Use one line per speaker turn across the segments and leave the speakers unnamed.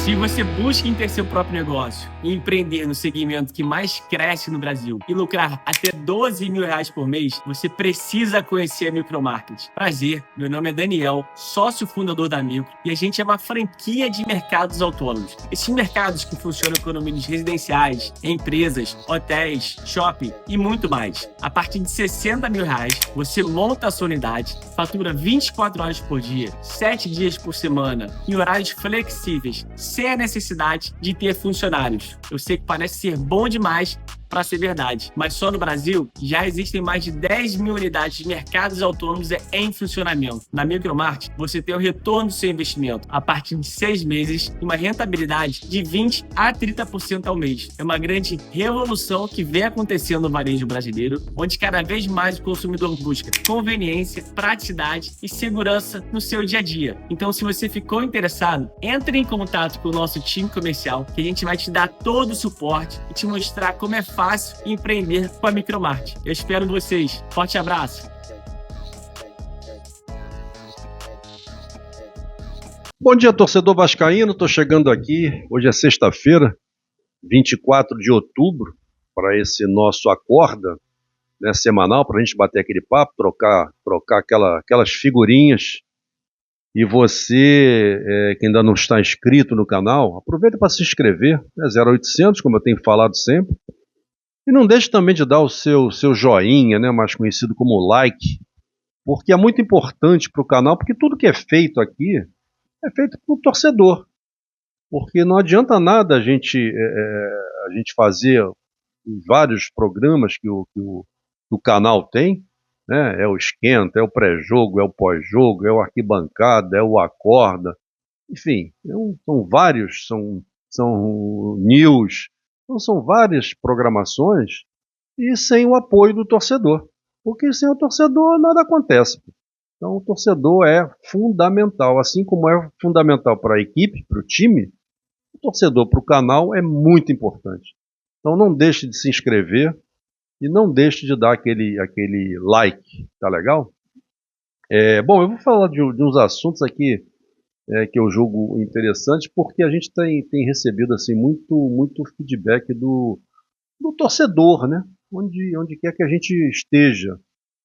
Se você busca em ter seu próprio negócio e empreender no segmento que mais cresce no Brasil e lucrar até R$ 12.000 por mês, você precisa conhecer a Micromarket. Prazer, meu nome é Daniel, sócio fundador da Micro, e a gente é uma franquia de mercados autônomos. Esses mercados que funcionam com condomínios residenciais, empresas, hotéis, shopping e muito mais. A partir de R$ 60.000, você monta a sua unidade, fatura 24 horas por dia, 7 dias por semana, em horários flexíveis, sem a necessidade de ter funcionários. Eu sei que parece ser bom demais para ser verdade, mas só no Brasil já existem mais de 10.000 unidades de mercados autônomos em funcionamento. Na Micromarket, você tem o retorno do seu investimento a partir de 6 meses e uma rentabilidade de 20% a 30% ao mês. É uma grande revolução que vem acontecendo no varejo brasileiro, onde cada vez mais o consumidor busca conveniência, praticidade e segurança no seu dia a dia. Então, se você ficou interessado, entre em contato com o nosso time comercial, que a gente vai te dar todo o suporte e te mostrar como é fácil empreender com a Micromarket. Eu espero vocês. Forte abraço.
Bom dia, torcedor vascaíno. Estou chegando aqui. Hoje é sexta-feira, 24 de outubro, para esse nosso acorda, né, semanal, para a gente bater aquele papo, trocar aquelas figurinhas. E você, que ainda não está inscrito no canal, aproveita para se inscrever, né, 0800, como eu tenho falado sempre. E não deixe também de dar o seu joinha, né, mais conhecido como like, porque é muito importante para o canal, porque tudo que é feito aqui é feito para o torcedor. Porque não adianta nada a gente fazer os vários programas que o canal tem, né, é o esquenta, é o pré-jogo, é o pós-jogo, é o arquibancada, é o acorda, enfim, são vários, são news. Então são várias programações e sem o apoio do torcedor, porque sem o torcedor nada acontece. Então o torcedor é fundamental, assim como é fundamental para a equipe, para o time, o torcedor para o canal é muito importante. Então não deixe de se inscrever e não deixe de dar aquele like, tá legal? Bom, eu vou falar de uns assuntos aqui que eu julgo interessante, porque a gente tem recebido assim, muito feedback do torcedor, né? Onde quer que a gente esteja.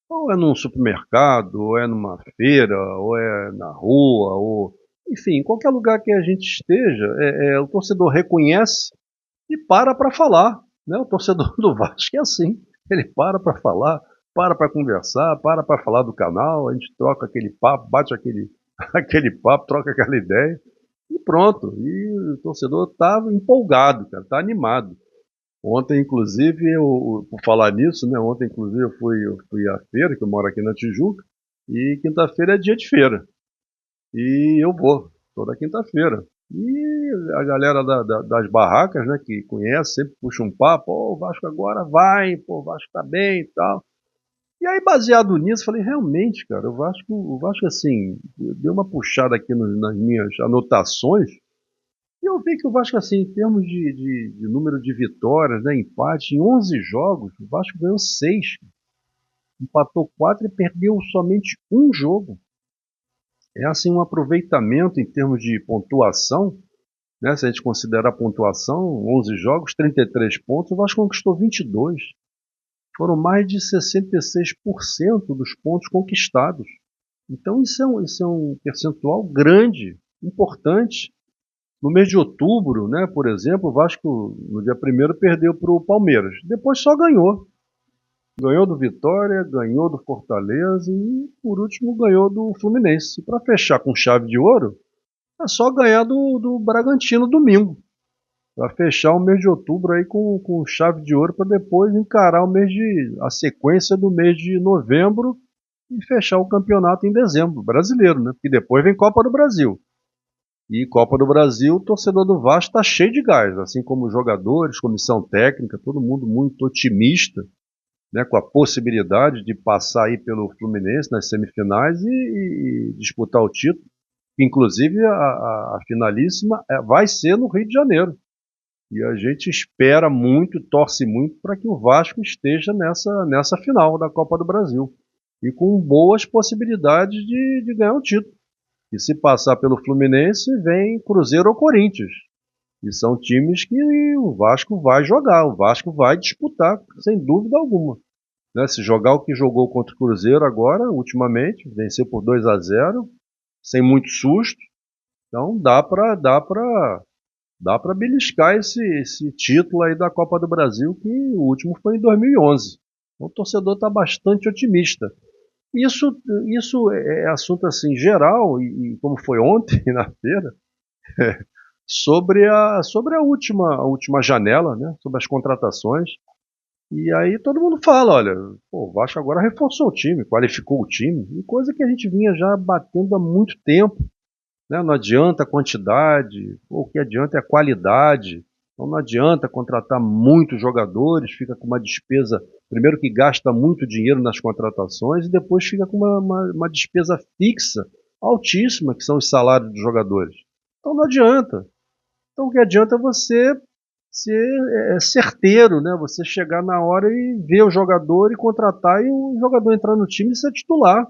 Ou é num supermercado, ou é numa feira, ou é na rua, ou enfim, em qualquer lugar que a gente esteja, o torcedor reconhece e para falar. Né? O torcedor do Vasco é assim, ele para falar, para conversar, para falar do canal, a gente troca aquele papo, bate aquele papo, troca aquela ideia e pronto. E o torcedor está empolgado, cara, está animado. Ontem, inclusive, por falar nisso, né? Ontem, inclusive, eu fui à feira, que eu moro aqui na Tijuca, e quinta-feira é dia de feira. E eu vou toda quinta-feira. E a galera das barracas, né, que conhece, sempre puxa um papo, o Vasco agora vai, o Vasco tá bem e tal. E aí, baseado nisso, falei, realmente, cara, o Vasco assim, deu uma puxada aqui nas minhas anotações, e eu vi que o Vasco, assim, em termos de número de vitórias, né, empate, em 11 jogos, o Vasco ganhou 6, empatou 4 e perdeu somente um jogo. É, assim, um aproveitamento em termos de pontuação, né, se a gente considerar a pontuação, 11 jogos, 33 pontos, o Vasco conquistou 22. Foram mais de 66% dos pontos conquistados. Então isso é um percentual grande, importante. No mês de outubro, né, por exemplo, o Vasco no dia 1º perdeu para o Palmeiras. Depois só ganhou. Ganhou do Vitória, ganhou do Fortaleza e, por último, ganhou do Fluminense. Para fechar com chave de ouro, é só ganhar do Bragantino domingo. Para fechar o mês de outubro aí com chave de ouro, para depois encarar a sequência do mês de novembro e fechar o campeonato em dezembro, brasileiro, né? Porque depois vem Copa do Brasil. E Copa do Brasil, o torcedor do Vasco está cheio de gás, assim como os jogadores, comissão técnica, todo mundo muito otimista, né, com a possibilidade de passar aí pelo Fluminense nas semifinais e disputar o título. Inclusive, a finalíssima vai ser no Rio de Janeiro. E a gente espera muito, torce muito para que o Vasco esteja nessa final da Copa do Brasil. E com boas possibilidades de ganhar o título. E se passar pelo Fluminense, vem Cruzeiro ou Corinthians. E são times que o Vasco vai jogar, o Vasco vai disputar, sem dúvida alguma. Né? Se jogar o que jogou contra o Cruzeiro agora, ultimamente, venceu por 2-0, sem muito susto. Então dá para beliscar esse título aí da Copa do Brasil, que o último foi em 2011. Então, o torcedor está bastante otimista. Isso é assunto assim geral, e como foi ontem na feira, sobre a última janela, né, sobre as contratações. E aí todo mundo fala, olha, pô, o Vasco agora reforçou o time, qualificou o time, e coisa que a gente vinha já batendo há muito tempo. Né? Não adianta a quantidade, o que adianta é a qualidade. Então não adianta contratar muitos jogadores, fica com uma despesa, primeiro que gasta muito dinheiro nas contratações e depois fica com uma despesa fixa altíssima, que são os salários dos jogadores. Então não adianta. Então o que adianta é você ser certeiro, né? Você chegar na hora e ver o jogador e contratar e o jogador entrar no time e ser titular.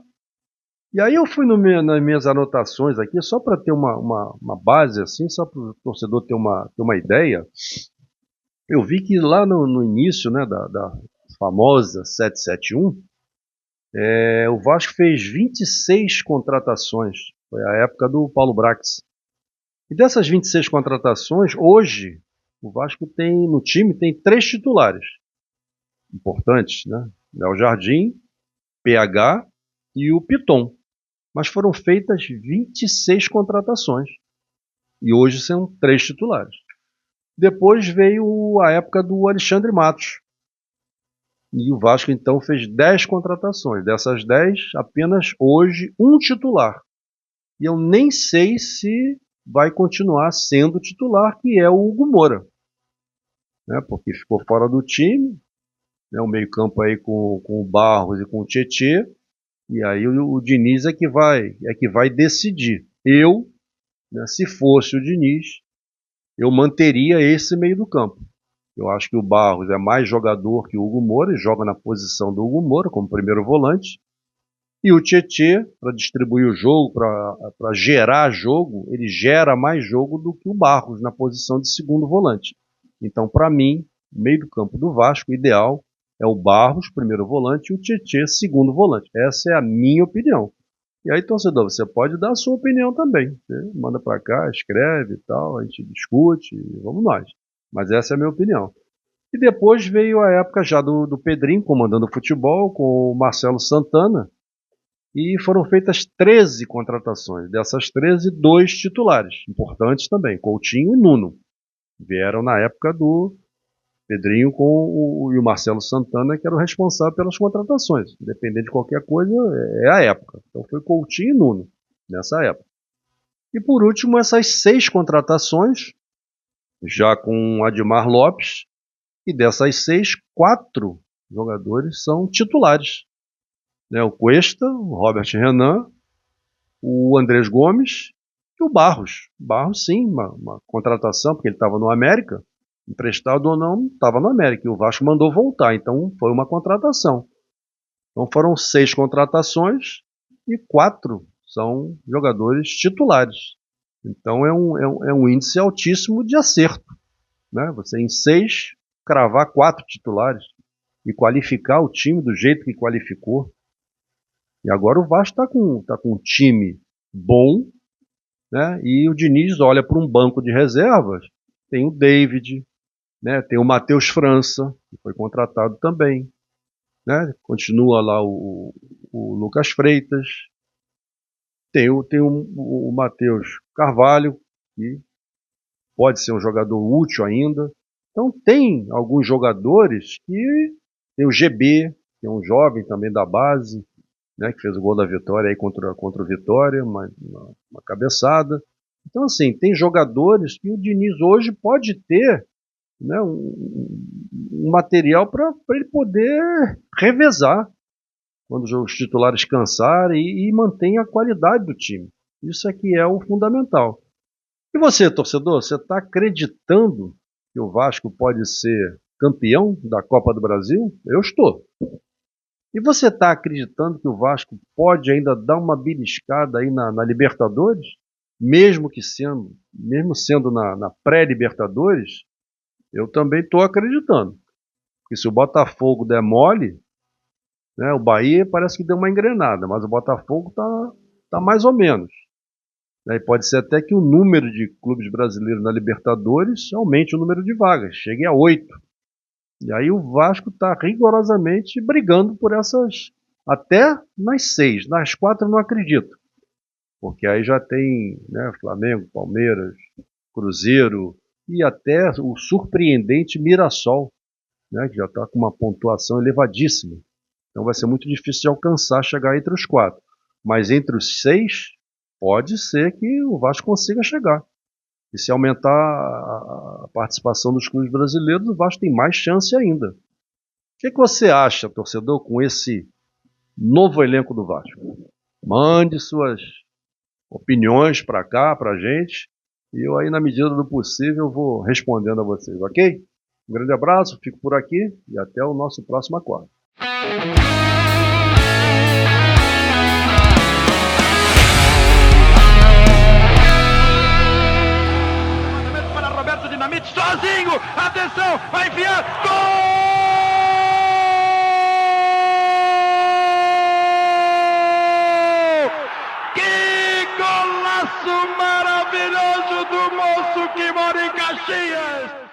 E aí eu fui nas minhas anotações aqui, só para ter uma base, assim, só para o torcedor ter uma ideia. Eu vi que lá no início, né, da famosa 771, o Vasco fez 26 contratações. Foi a época do Paulo Brax. E dessas 26 contratações, hoje, o Vasco no time tem 3 titulares importantes, né? Léo Jardim, PH e o Piton. Mas foram feitas 26 contratações. E hoje são 3 titulares. Depois veio a época do Alexandre Matos. E o Vasco então fez 10 contratações. Dessas 10, apenas hoje um titular. E eu nem sei se vai continuar sendo titular, que é o Hugo Moura. Né? Porque ficou fora do time. Né? O meio-campo aí com o Barros e com o Tietê. E aí o Diniz é que vai decidir. Eu, né, se fosse o Diniz, eu manteria esse meio do campo. Eu acho que o Barros é mais jogador que o Hugo Moura, e joga na posição do Hugo Moura como primeiro volante. E o Tietê, para distribuir o jogo, para gerar jogo, ele gera mais jogo do que o Barros na posição de segundo volante. Então, para mim, meio do campo do Vasco, ideal é o Barros, primeiro volante, e o Tietê, segundo volante. Essa é a minha opinião. E aí, torcedor, você pode dar a sua opinião também. Você manda para cá, escreve e tal, a gente discute, e vamos nós. Mas essa é a minha opinião. E depois veio a época já do Pedrinho comandando o futebol, com o Marcelo Santana, e foram feitas 13 contratações. Dessas 13, 2 titulares, importantes também, Coutinho e Nuno. Vieram na época do Pedrinho e o Marcelo Santana, que era o responsável pelas contratações. Independente de qualquer coisa, é a época. Então foi Coutinho e Nuno, nessa época. E por último, essas 6 contratações, já com Admar Lopes, e dessas 6, 4 jogadores são titulares. Né? O Cuesta, o Robert Renan, o Andrés Gomes e o Barros. Barros, sim, uma contratação, porque ele estava no América, emprestado ou não, estava no América, e o Vasco mandou voltar, então foi uma contratação. Então foram 6 contratações e 4 são jogadores titulares. Então é um índice altíssimo de acerto. Né? Você em 6 cravar 4 titulares e qualificar o time do jeito que qualificou. E agora o Vasco está com um time bom, né? E o Diniz olha para um banco de reservas, tem o David, né? Tem o Matheus França, que foi contratado também. Né? Continua lá o Lucas Freitas, tem o Matheus Carvalho, que pode ser um jogador útil ainda. Então tem alguns jogadores que tem o GB, que é um jovem também da base, né, que fez o gol da vitória aí contra o Vitória, uma cabeçada. Então, assim, tem jogadores que o Diniz hoje pode ter, né, um material para ele poder revezar quando os titulares cansarem e mantém a qualidade do time. Isso é que é o fundamental. E você, torcedor, você está acreditando que o Vasco pode ser campeão da Copa do Brasil? Eu estou. E você está acreditando que o Vasco pode ainda dar uma beliscada aí na Libertadores? Mesmo sendo na pré-Libertadores, eu também estou acreditando. Porque se o Botafogo der mole, né, o Bahia parece que deu uma engrenada, mas o Botafogo tá mais ou menos. E pode ser até que o número de clubes brasileiros na Libertadores aumente o número de vagas, chegue a 8. E aí o Vasco está rigorosamente brigando por essas, até nas 6. Nas 4 eu não acredito. Porque aí já tem, né, Flamengo, Palmeiras, Cruzeiro e até o surpreendente Mirassol, né, que já está com uma pontuação elevadíssima. Então vai ser muito difícil de alcançar, chegar entre os 4. Mas entre os 6, pode ser que o Vasco consiga chegar. E se aumentar a participação dos clubes brasileiros, o Vasco tem mais chance ainda. O que você acha, torcedor, com esse novo elenco do Vasco? Mande suas opiniões para cá, para a gente, e eu aí, na medida do possível, vou respondendo a vocês, ok? Um grande abraço, fico por aqui e até o nosso próximo acordo.
Para Roberto Dinamite, sozinho, atenção, vai enfiar, gol! Maravilhoso do moço que mora em Caxias.